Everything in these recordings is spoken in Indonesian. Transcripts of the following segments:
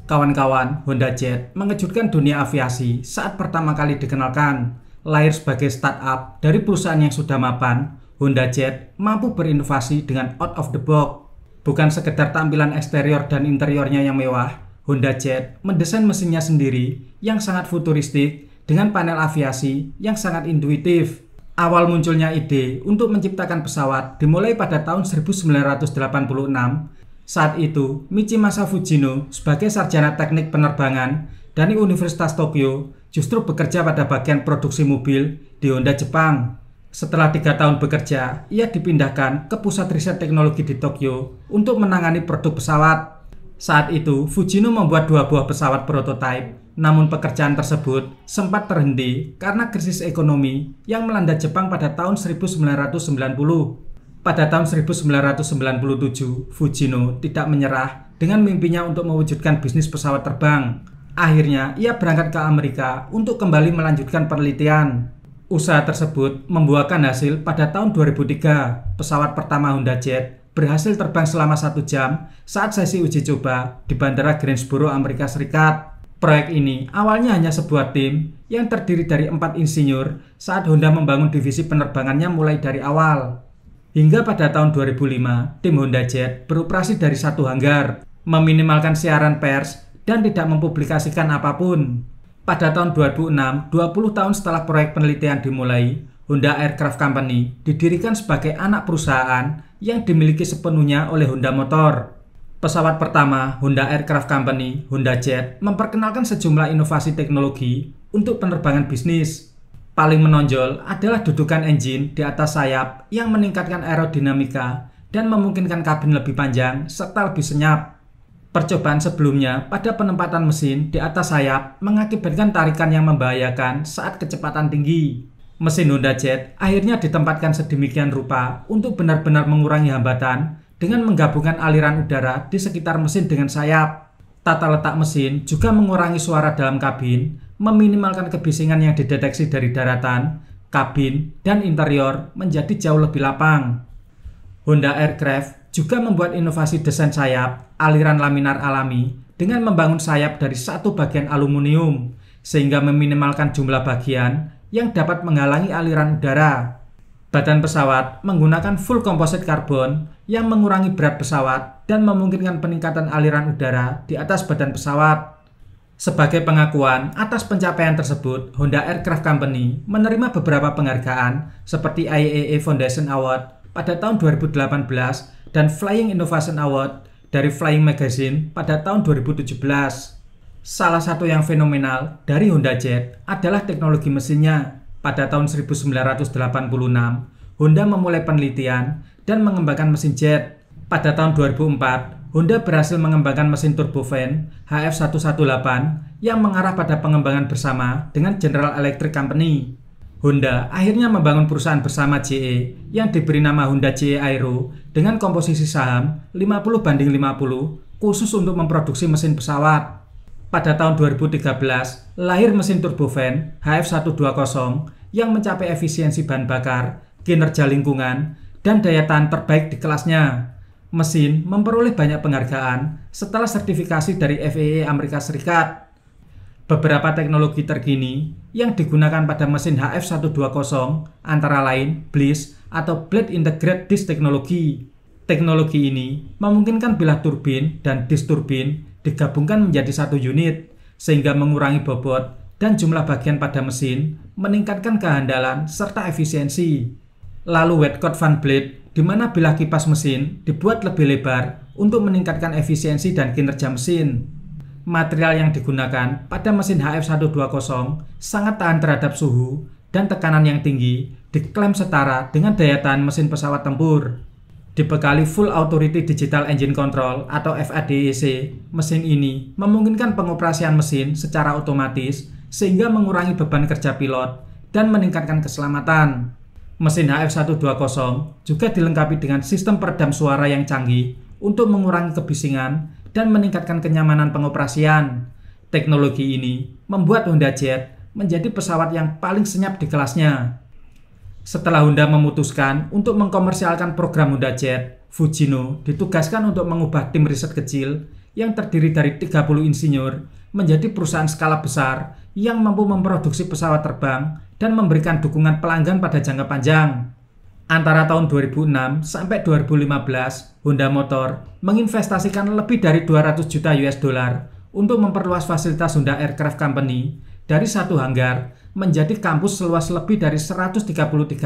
Kawan-kawan, Honda Jet mengejutkan dunia aviasi saat pertama kali dikenalkan. Lahir sebagai startup dari perusahaan yang sudah mapan, Honda Jet mampu berinovasi dengan out of the box. Bukan sekedar tampilan eksterior dan interiornya yang mewah, Honda Jet mendesain mesinnya sendiri yang sangat futuristik dengan panel aviasi yang sangat intuitif. Awal munculnya ide untuk menciptakan pesawat dimulai pada tahun 1986. Saat itu, Michimasa Fujino sebagai sarjana teknik penerbangan dari Universitas Tokyo justru bekerja pada bagian produksi mobil di Honda Jepang. Setelah 3 tahun bekerja, ia dipindahkan ke pusat riset teknologi di Tokyo untuk menangani produk pesawat. Saat itu, Fujino membuat 2 buah pesawat prototipe, namun pekerjaan tersebut sempat terhenti karena krisis ekonomi yang melanda Jepang pada tahun 1990. Pada tahun 1997, Fujino tidak menyerah dengan mimpinya untuk mewujudkan bisnis pesawat terbang. Akhirnya, ia berangkat ke Amerika untuk kembali melanjutkan penelitian. Usaha tersebut membuahkan hasil pada tahun 2003. Pesawat pertama Honda Jet berhasil terbang selama 1 jam saat sesi uji coba di Bandara Greensboro, Amerika Serikat. Proyek ini awalnya hanya sebuah tim yang terdiri dari 4 insinyur saat Honda membangun divisi penerbangannya mulai dari awal. Hingga pada tahun 2005, tim Honda Jet beroperasi dari 1 hanggar, meminimalkan siaran pers, dan tidak mempublikasikan apapun. Pada tahun 2006, 20 tahun setelah proyek penelitian dimulai, Honda Aircraft Company didirikan sebagai anak perusahaan yang dimiliki sepenuhnya oleh Honda Motor. Pesawat pertama Honda Aircraft Company, Honda Jet, memperkenalkan sejumlah inovasi teknologi untuk penerbangan bisnis. Paling menonjol adalah dudukan engine di atas sayap yang meningkatkan aerodinamika dan memungkinkan kabin lebih panjang serta lebih senyap. Percobaan sebelumnya pada penempatan mesin di atas sayap mengakibatkan tarikan yang membahayakan saat kecepatan tinggi. Mesin Honda Jet akhirnya ditempatkan sedemikian rupa untuk benar-benar mengurangi hambatan dengan menggabungkan aliran udara di sekitar mesin dengan sayap. Tata letak mesin juga mengurangi suara dalam kabin, meminimalkan kebisingan yang dideteksi dari daratan, kabin, dan interior menjadi jauh lebih lapang. Honda Aircraft juga membuat inovasi desain sayap aliran laminar alami dengan membangun sayap dari satu bagian aluminium, sehingga meminimalkan jumlah bagian yang dapat menghalangi aliran udara. Badan pesawat menggunakan full composite karbon yang mengurangi berat pesawat dan memungkinkan peningkatan aliran udara di atas badan pesawat. Sebagai pengakuan atas pencapaian tersebut, Honda Aircraft Company menerima beberapa penghargaan seperti IAA Foundation Award pada tahun 2018 dan Flying Innovation Award dari Flying Magazine pada tahun 2017. Salah satu yang fenomenal dari Honda Jet adalah teknologi mesinnya. Pada tahun 1986, Honda memulai penelitian dan mengembangkan mesin jet. Pada tahun 2004, Honda berhasil mengembangkan mesin turbofan HF118 yang mengarah pada pengembangan bersama dengan General Electric Company. Honda akhirnya membangun perusahaan bersama GE yang diberi nama Honda GE Aero dengan komposisi saham 50/50 khusus untuk memproduksi mesin pesawat. Pada tahun 2013, lahir mesin turbofan HF120 yang mencapai efisiensi bahan bakar, kinerja lingkungan, dan daya tahan terbaik di kelasnya. Mesin memperoleh banyak penghargaan setelah sertifikasi dari FAA Amerika Serikat. Beberapa teknologi terkini yang digunakan pada mesin HF120 antara lain BLIS atau Blade Integrated Disk Technology. Teknologi ini memungkinkan bilah turbin dan disk turbin digabungkan menjadi satu unit, sehingga mengurangi bobot dan jumlah bagian pada mesin, meningkatkan kehandalan serta efisiensi. Lalu wet cut fan blade, di mana bilah kipas mesin dibuat lebih lebar untuk meningkatkan efisiensi dan kinerja mesin. Material yang digunakan pada mesin HF120 sangat tahan terhadap suhu dan tekanan yang tinggi, diklaim setara dengan daya tahan mesin pesawat tempur. Dibekali Full Authority Digital Engine Control atau FADEC, mesin ini memungkinkan pengoperasian mesin secara otomatis sehingga mengurangi beban kerja pilot dan meningkatkan keselamatan. Mesin HF120 juga dilengkapi dengan sistem peredam suara yang canggih untuk mengurangi kebisingan dan meningkatkan kenyamanan pengoperasian. Teknologi ini membuat Honda Jet menjadi pesawat yang paling senyap di kelasnya. Setelah Honda memutuskan untuk mengkomersialkan program Honda Jet, Fujino ditugaskan untuk mengubah tim riset kecil yang terdiri dari 30 insinyur menjadi perusahaan skala besar yang mampu memproduksi pesawat terbang dan memberikan dukungan pelanggan pada jangka panjang. Antara tahun 2006 sampai 2015, Honda Motor menginvestasikan lebih dari 200 juta US dollar untuk memperluas fasilitas Honda Aircraft Company dari satu hanggar menjadi kampus seluas lebih dari 133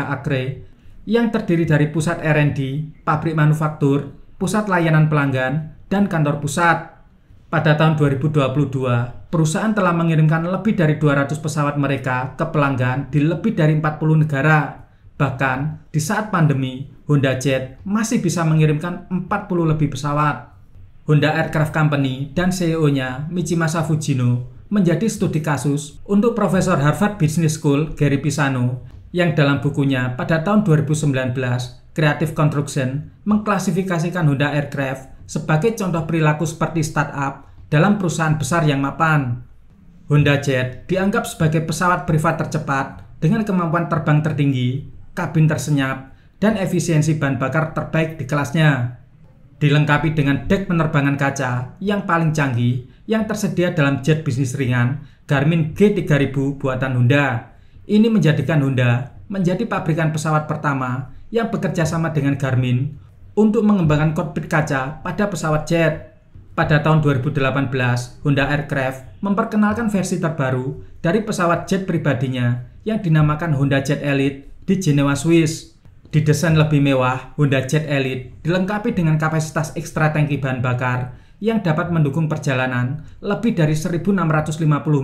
akre yang terdiri dari pusat R&D, pabrik manufaktur, pusat layanan pelanggan, dan kantor pusat. Pada tahun 2022, perusahaan telah mengirimkan lebih dari 200 pesawat mereka ke pelanggan di lebih dari 40 negara. Bahkan, di saat pandemi, Honda Jet masih bisa mengirimkan 40 lebih pesawat. Honda Aircraft Company dan CEO-nya, Michimasa Fujino, menjadi studi kasus untuk Profesor Harvard Business School Gary Pisano yang dalam bukunya pada tahun 2019, Creative Construction, mengklasifikasikan Honda Aircraft sebagai contoh perilaku seperti startup dalam perusahaan besar yang mapan. Honda Jet dianggap sebagai pesawat privat tercepat dengan kemampuan terbang tertinggi, kabin tersenyap, dan efisiensi bahan bakar terbaik di kelasnya. Dilengkapi dengan dek penerbangan kaca yang paling canggih yang tersedia dalam jet bisnis ringan Garmin G3000 buatan Honda. Ini menjadikan Honda menjadi pabrikan pesawat pertama yang bekerja sama dengan Garmin untuk mengembangkan kokpit kaca pada pesawat jet. Pada tahun 2018, Honda Aircraft memperkenalkan versi terbaru dari pesawat jet pribadinya yang dinamakan Honda Jet Elite di Jenewa, Swiss. Didesain lebih mewah, Honda Jet Elite dilengkapi dengan kapasitas ekstra tangki bahan bakar yang dapat mendukung perjalanan lebih dari 1.650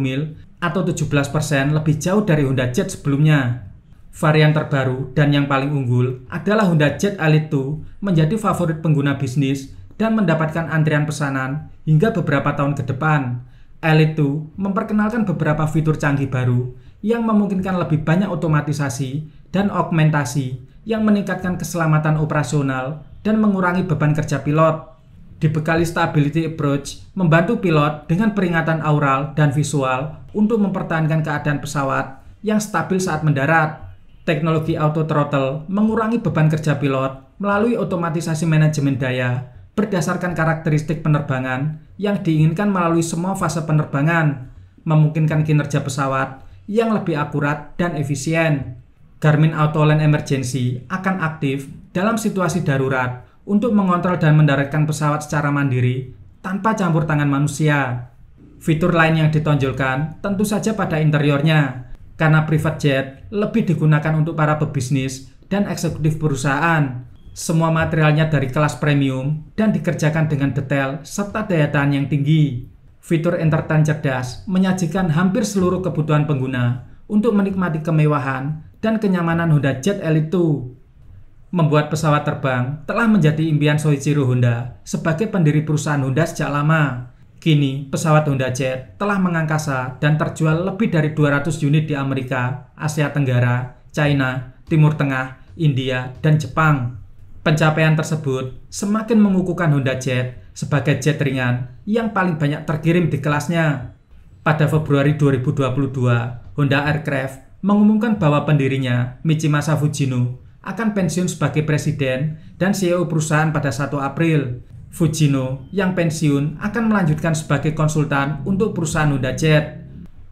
mil atau 17% lebih jauh dari Honda Jet sebelumnya. Varian terbaru dan yang paling unggul adalah Honda Jet Elite 2 menjadi favorit pengguna bisnis dan mendapatkan antrian pesanan hingga beberapa tahun ke depan. Elite 2 memperkenalkan beberapa fitur canggih baru yang memungkinkan lebih banyak otomatisasi dan augmentasi yang meningkatkan keselamatan operasional dan mengurangi beban kerja pilot. Dibekali Stability Approach, membantu pilot dengan peringatan aural dan visual untuk mempertahankan keadaan pesawat yang stabil saat mendarat. Teknologi Auto Throttle mengurangi beban kerja pilot melalui otomatisasi manajemen daya berdasarkan karakteristik penerbangan yang diinginkan melalui semua fase penerbangan, memungkinkan kinerja pesawat yang lebih akurat dan efisien. Garmin Auto Land Emergency akan aktif dalam situasi darurat untuk mengontrol dan mendaratkan pesawat secara mandiri tanpa campur tangan manusia. Fitur lain yang ditonjolkan tentu saja pada interiornya, karena private jet lebih digunakan untuk para pebisnis dan eksekutif perusahaan. Semua materialnya dari kelas premium dan dikerjakan dengan detail serta daya tahan yang tinggi. Fitur Entertain cerdas menyajikan hampir seluruh kebutuhan pengguna untuk menikmati kemewahan dan kenyamanan Honda Jet Elite 2. Membuat pesawat terbang telah menjadi impian Soichiro Honda sebagai pendiri perusahaan Honda sejak lama. Kini, pesawat Honda Jet telah mengangkasa dan terjual lebih dari 200 unit di Amerika, Asia Tenggara, China, Timur Tengah, India, dan Jepang. Pencapaian tersebut semakin mengukuhkan Honda Jet sebagai jet ringan yang paling banyak terkirim di kelasnya. Pada Februari 2022, Honda Aircraft mengumumkan bahwa pendirinya, Michimasa Fujino, akan pensiun sebagai presiden dan CEO perusahaan pada 1 April. Fujino yang pensiun akan melanjutkan sebagai konsultan untuk perusahaan Honda Jet.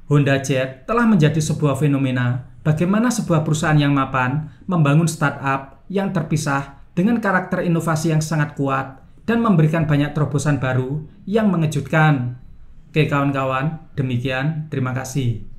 Honda Jet telah menjadi sebuah fenomena bagaimana sebuah perusahaan yang mapan membangun startup yang terpisah dengan karakter inovasi yang sangat kuat dan memberikan banyak terobosan baru yang mengejutkan. Oke kawan-kawan, demikian, terima kasih.